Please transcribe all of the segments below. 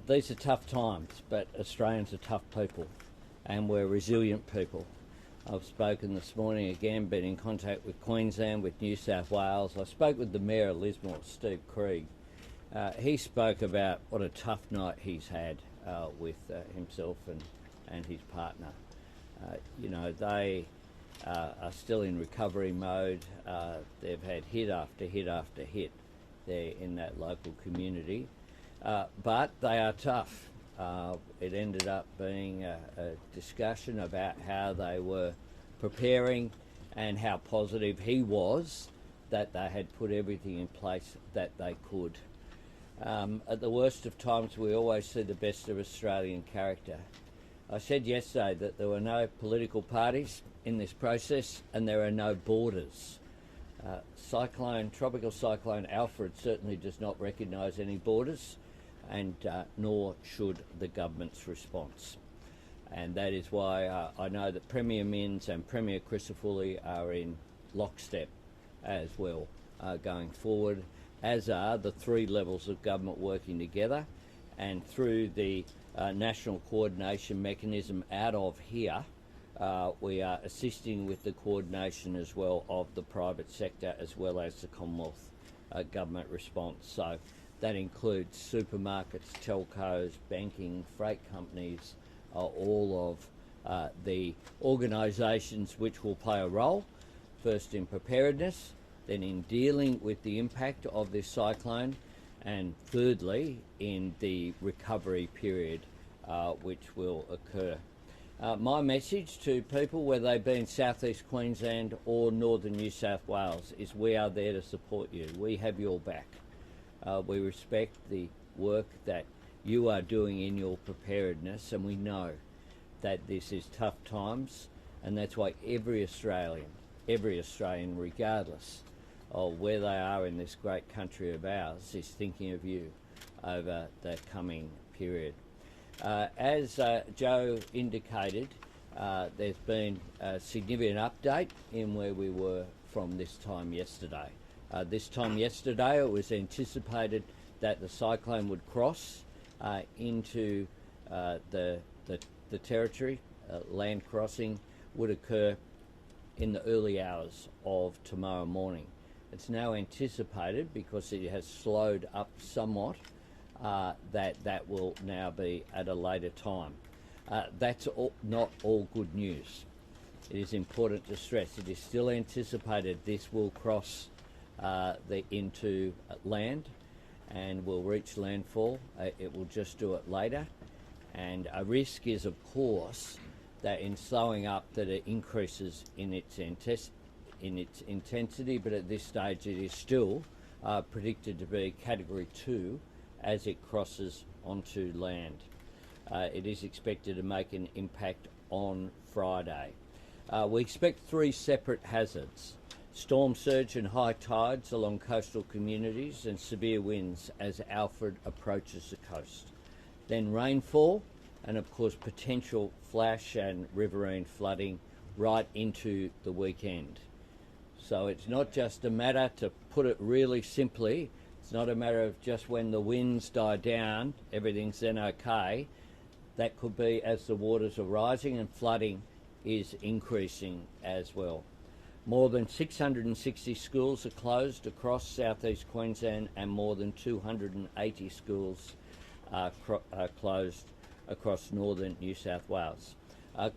These are tough times, but Australians are tough people and we're resilient people. I've spoken this morning again, been in contact with Queensland, with New South Wales. I spoke with the Mayor of Lismore, Steve Krieg. He spoke about what a tough night he's had with himself and his partner. They are still in recovery mode. They've had hit after hit after hit there in that local community, but they are tough. It ended up being a discussion about how they were preparing and how positive he was that they had put everything in place that they could. At the worst of times, we always see the best of Australian character. I said yesterday that there were no political parties in this process and there are no borders. Tropical Cyclone Alfred certainly does not recognise any borders, and nor should the government's response. And that is why I know that Premier Minns and Premier Crisafulli are in lockstep as well going forward, as are the three levels of government working together, and through the national coordination mechanism out of here, we are assisting with the coordination as well of the private sector as well as the Commonwealth government response. So that includes supermarkets, telcos, banking, freight companies, all of the organisations which will play a role, first in preparedness, then in dealing with the impact of this cyclone, and thirdly in the recovery period which will occur. My message to people, whether they be in South East Queensland or Northern New South Wales, is we are there to support you. We have your back. We respect the work that you are doing in your preparedness, and we know that this is tough times, and that's why every Australian, regardless of where they are in this great country of ours, is thinking of you over the coming period. As Joe indicated, there's been a significant update in where we were from this time yesterday. This time yesterday it was anticipated that the cyclone would cross into the territory. Land crossing would occur in the early hours of tomorrow morning. It's now anticipated, because it has slowed up somewhat, that will now be at a later time. That's not all good news. It is important to stress it is still anticipated this will cross into land and will reach landfall. It will just do it later, and a risk is, of course, that in slowing up that it increases in its intensity, but at this stage it is still predicted to be Category 2 as it crosses onto land. It is expected to make an impact on Friday. We expect three separate hazards: storm surge and high tides along coastal communities and severe winds as Alfred approaches the coast. Then rainfall and, of course, potential flash and riverine flooding right into the weekend. So it's not just a matter, to put it really simply, it's not a matter of just when the winds die down, everything's then okay. That could be as the waters are rising and flooding is increasing as well. More than 660 schools are closed across southeast Queensland, and more than 280 schools are closed across northern New South Wales.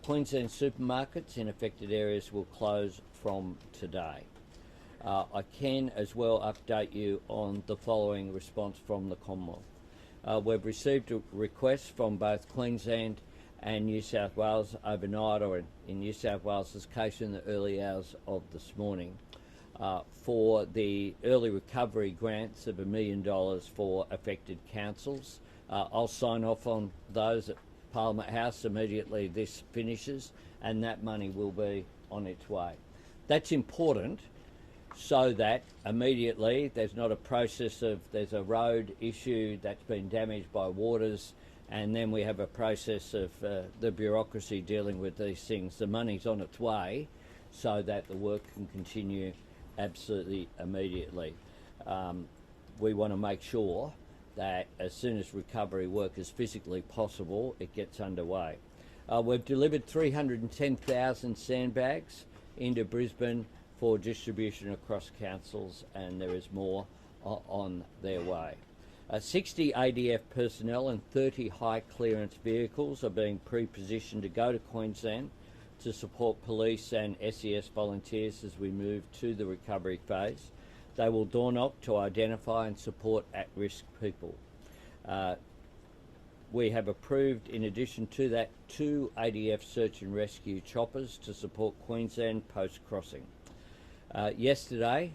Queensland supermarkets in affected areas will close from today. I can as well update you on the following response from the Commonwealth. We've received a request from both Queensland and New South Wales overnight, or in New South Wales' case in the early hours of this morning, for the early recovery grants of $1 million for affected councils. I'll sign off on those at Parliament House immediately this finishes, and that money will be on its way. That's important, so that immediately there's not a process of there's a road issue that's been damaged by waters, and then we have a process of the bureaucracy dealing with these things. The money's on its way so that the work can continue absolutely immediately. We want to make sure that as soon as recovery work is physically possible, it gets underway. We've delivered 310,000 sandbags into Brisbane for distribution across councils, and there is more on their way. 60 ADF personnel and 30 high clearance vehicles are being pre-positioned to go to Queensland to support police and SES volunteers as we move to the recovery phase. They will door knock to identify and support at-risk people. We have approved, in addition to that, 2 ADF search and rescue choppers to support Queensland post-crossing. Yesterday,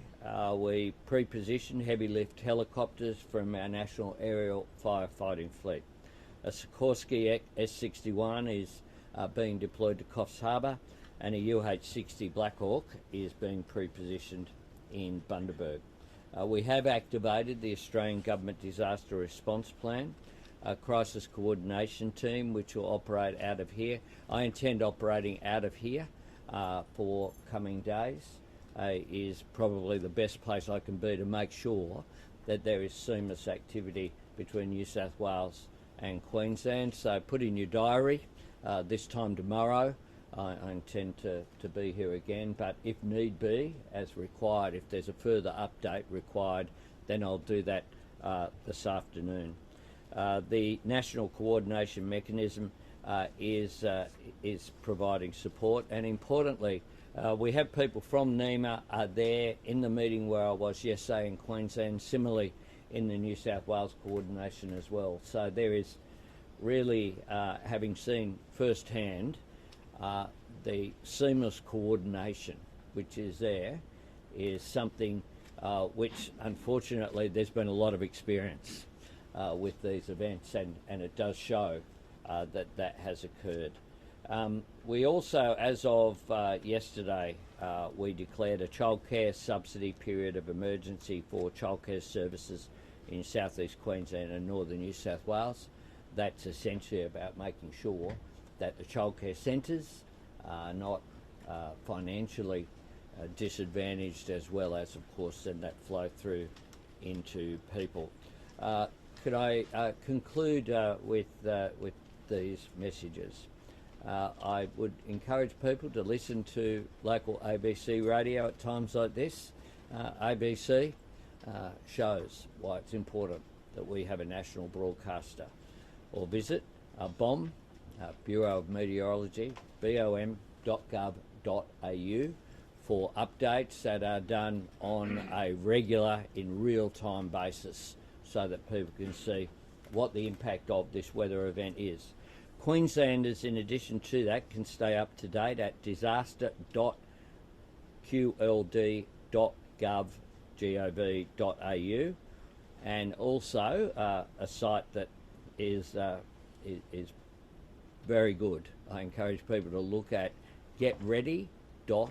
we pre-positioned heavy lift helicopters from our National Aerial Firefighting Fleet. A Sikorsky S-61 is being deployed to Coffs Harbour, and a UH-60 Black Hawk is being pre-positioned in Bundaberg. We have activated the Australian Government Disaster Response Plan, a crisis coordination team which will operate out of here. I intend operating out of here for coming days. Is probably the best place I can be to make sure that there is seamless activity between New South Wales and Queensland. So put in your diary, this time tomorrow I intend to be here again, but if need be, as required, if there's a further update required, then I'll do that this afternoon. The National Coordination Mechanism is providing support, and importantly, we have people from NEMA there in the meeting where I was yesterday in Queensland, similarly in the New South Wales coordination as well. So there is really, having seen firsthand the seamless coordination which is there, is something which unfortunately there's been a lot of experience with these events, and it does show that has occurred. We also, as of yesterday, we declared a childcare subsidy period of emergency for childcare services in South East Queensland and Northern New South Wales. That's essentially about making sure that the childcare centres are not financially disadvantaged, as well as, of course, then that flow through into people. Could I conclude with these messages? I would encourage people to listen to local ABC radio at times like this. ABC shows why it's important that we have a national broadcaster. Or visit BOM, Bureau of Meteorology, bom.gov.au, for updates that are done on a regular, in real-time basis, so that people can see what the impact of this weather event is. Queenslanders, in addition to that, can stay up to date at disaster.qld.gov.au, and also a site that is very good. I encourage people to look at getready.gov.au.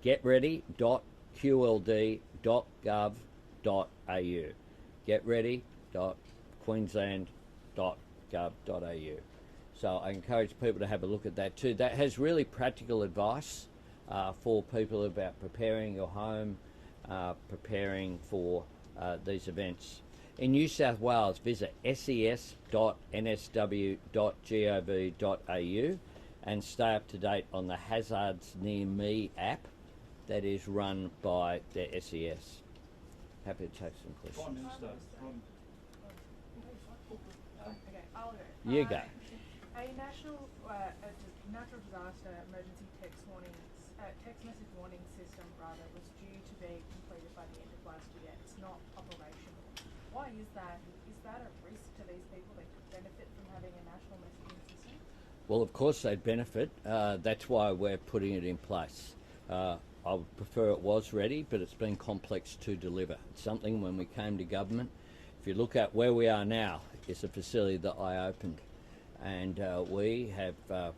getready.qld.gov.au. getready.queensland.gov.au. So I encourage people to have a look at that too. That has really practical advice for people about preparing your home, preparing for these events. In New South Wales, visit ses.nsw.gov.au and stay up to date on the Hazards Near Me app that is run by the SES. Happy to take some questions. Prime Minister, Okay, I'll go. You go. A national natural disaster emergency text message warning system was due to be completed by the end of last year. It's not operational. Why is that? Is that a risk to these people that could benefit from having a national messaging system? Well, of course they'd benefit. That's why we're putting it in place. I would prefer it was ready, but it's been complex to deliver. It's something when we came to government, if you look at where we are now, it's a facility that I opened, and we have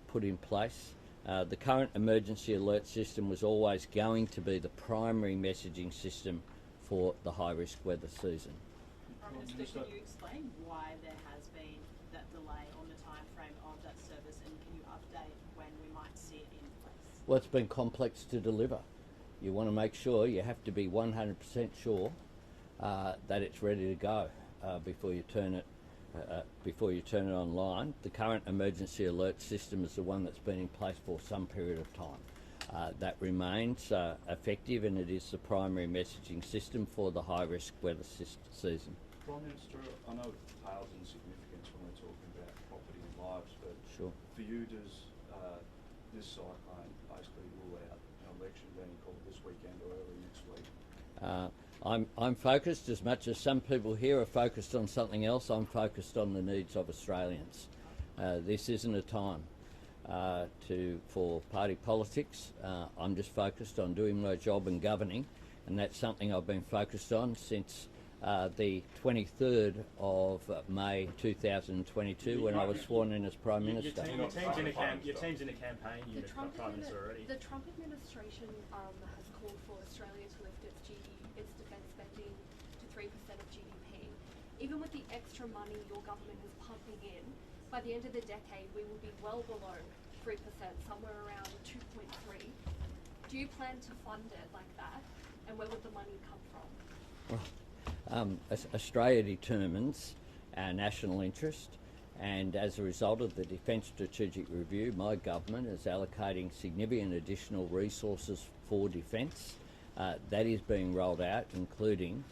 put in place. The current emergency alert system was always going to be the primary messaging system for the high-risk weather season. Prime Minister, can you explain why there has been that delay on the time frame of that service, and can you update when we might see it in place? Well, it's been complex to deliver. you want to make sure, you have to be 100% sure that it's ready to go before you turn it online. The current emergency alert system is the one that's been in place for some period of time. That remains effective, and it is the primary messaging system for the high-risk weather season. Prime Minister, I know it pales in significance when we're talking about property and lives, but Sure. for you, does this cyclone basically rule out an election being called this weekend or early next week? I'm focused, as much as some people here are focused on something else, I'm focused on the needs of Australians. This isn't a time for party politics. I'm just focused on doing my job and governing, and that's something I've been focused on since the 23rd of May 2022 when I was sworn in as Prime Minister. Your team's in a campaign unit, Prime Minister, already. The Trump administration has called for Australia to lift its defence spending to 3% of GDP. Even with the extra money your government is pumping in, by the end of the decade we will be well below 3%, somewhere around 2.3. Do you plan to fund it like that? And where would the money come from? Australia determines our national interest, and as a result of the Defence Strategic Review, my government is allocating significant additional resources for defence. That is being rolled out, including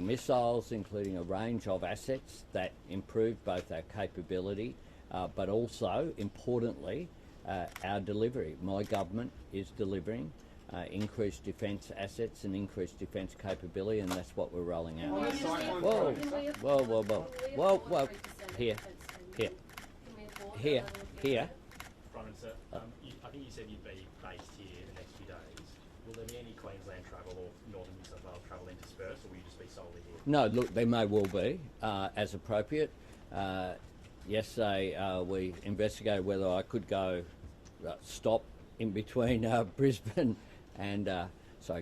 missiles, including a range of assets that improve both our capability, but also, importantly, our delivery. My government is delivering increased defence assets and increased defence capability, and that's what we're rolling out. Whoa. Here. Prime Minister, I think you said you'd be based here in the next few days. Will there be any Queensland travel or Northern New South Wales travel interspersed, or will you just be solely here? No, look, there may well be, as appropriate. Yesterday we investigated whether I could go stop in between Brisbane and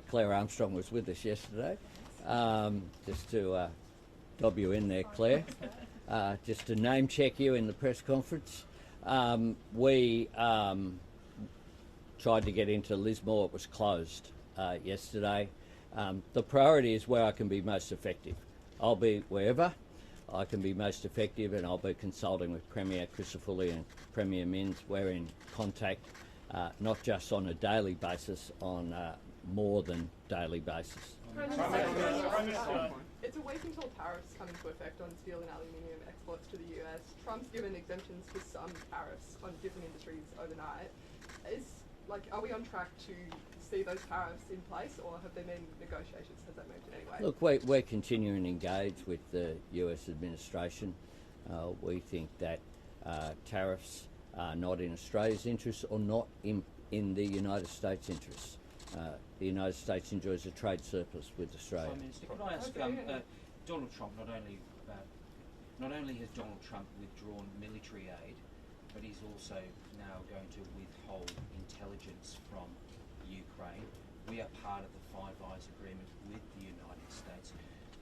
Claire Armstrong was with us yesterday, just to dob you in there, Claire, just to name check you in the press conference. We tried to get into Lismore. It was closed yesterday. The priority is where I can be most effective. I'll be wherever I can be most effective, and I'll be consulting with Premier Crisafulli and Premier Minns. We're in contact not just on a daily basis, on more than daily basis. It's a week until tariffs come into effect on steel and aluminium exports to the US. Trump's given exemptions for some tariffs on different industries overnight. Are we on track to see those tariffs in place, or have there been negotiations? Has that moved in any way? Look, we're continuing to engage with the US administration. We think that tariffs are not in Australia's interest or not in the United States' interest. The United States enjoys a trade surplus with Australia. Prime Minister, could I ask, Donald Trump not only has Donald Trump withdrawn military aid, but he's also now going to withhold intelligence from Ukraine. We are part of the Five Eyes agreement with the United States.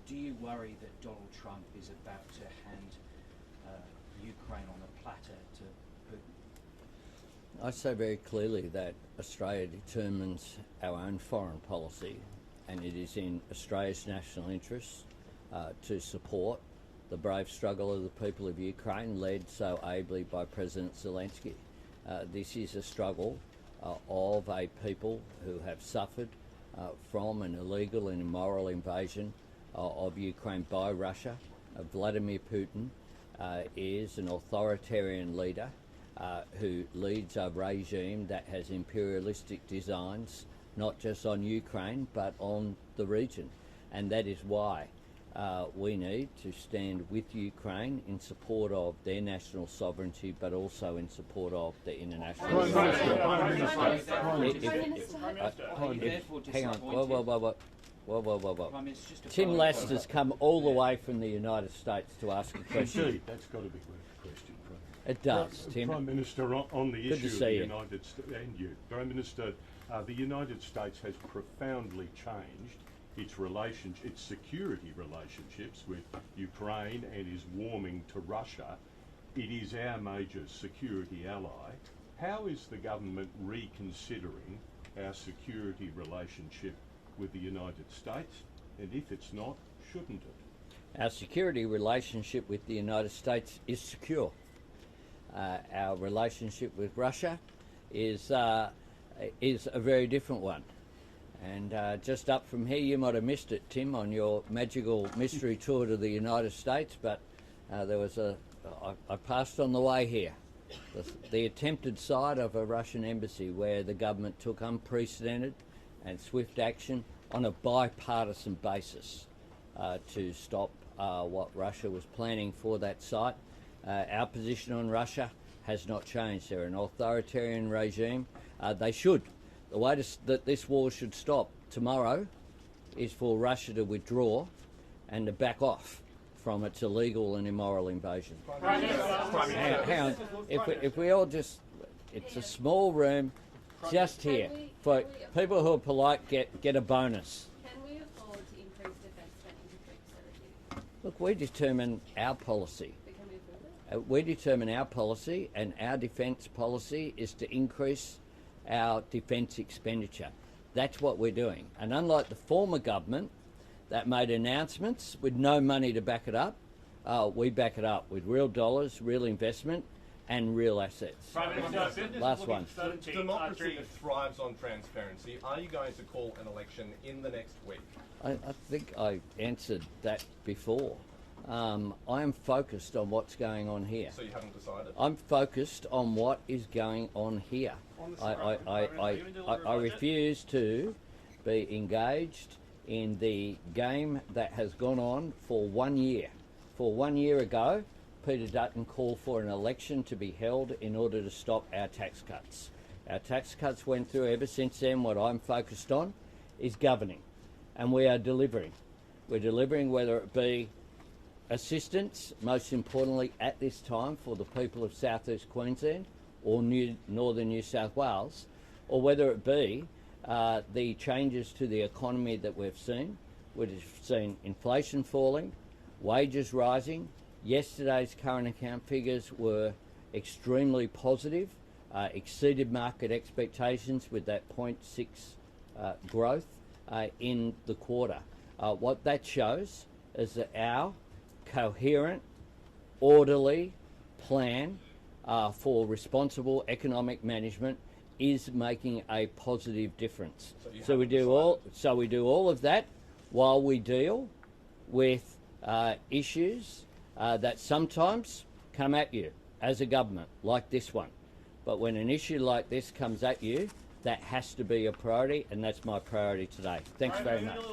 Do you worry that Donald Trump is about to hand Ukraine on a platter to Putin? I say very clearly that Australia determines our own foreign policy, and it is in Australia's national interest to support the brave struggle of the people of Ukraine, led so ably by President Zelensky. This is a struggle of a people who have suffered from an illegal and immoral invasion of Ukraine by Russia. Vladimir Putin is an authoritarian leader who leads a regime that has imperialistic designs, not just on Ukraine, but on the region. And that is why we need to stand with Ukraine in support of their national sovereignty, but also in support of the international Hang on, whoa. Tim Lester's come all the way from the United States to ask a question. Indeed, that's got to be a question, Prime Minister. It does, Tim. Prime Minister, on the Good issue to of see the you. United States, and you, Prime Minister, the United States has profoundly changed its security relationships with Ukraine and is warming to Russia. It is our major security ally. How is the government reconsidering our security relationship with the United States? And if it's not, shouldn't it? Our security relationship with the United States is secure. Our relationship with Russia is a very different one. And just up from here, you might have missed it, Tim, on your magical mystery tour to the United States, but there was I passed on the way here, the attempted site of a Russian embassy where the government took unprecedented and swift action on a bipartisan basis to stop what Russia was planning for that site. Our position on Russia has not changed. They're an authoritarian regime. They should. The way that this war should stop tomorrow is for Russia to withdraw and to back off from its illegal and immoral invasion. Hang on. If we all just, it's a small room just here. For people who are polite, get a bonus. Can we afford to increase defence spending to 3% of GDP? Look, we determine our policy. But can we afford it? We determine our policy, and our defence policy is to increase our defence expenditure. That's what we're doing. And unlike the former government that made announcements with no money to back it up, we back it up with real dollars, real investment and real assets. Last one. Democracy thrives on transparency. Are you going to call an election in the next week? I think I answered that before. I am focused on what's going on here. So you haven't decided? I'm focused on what is going on here. I refuse to be engaged in the game that has gone on for 1 year. For 1 year ago, Peter Dutton called for an election to be held in order to stop our tax cuts. Our tax cuts went through. Ever since then, what I'm focused on is governing, and we are delivering. We're delivering, whether it be assistance, most importantly at this time for the people of South East Queensland or northern New South Wales, or whether it be the changes to the economy that we've seen. We've seen inflation falling, wages rising. Yesterday's current account figures were extremely positive, exceeded market expectations with that 0.6 growth in the quarter. What that shows is that our coherent, orderly plan for responsible economic management is making a positive difference. So we do all of that while we deal with issues that sometimes come at you as a government, like this one. But when an issue like this comes at you, that has to be a priority, and that's my priority today. Thanks very much.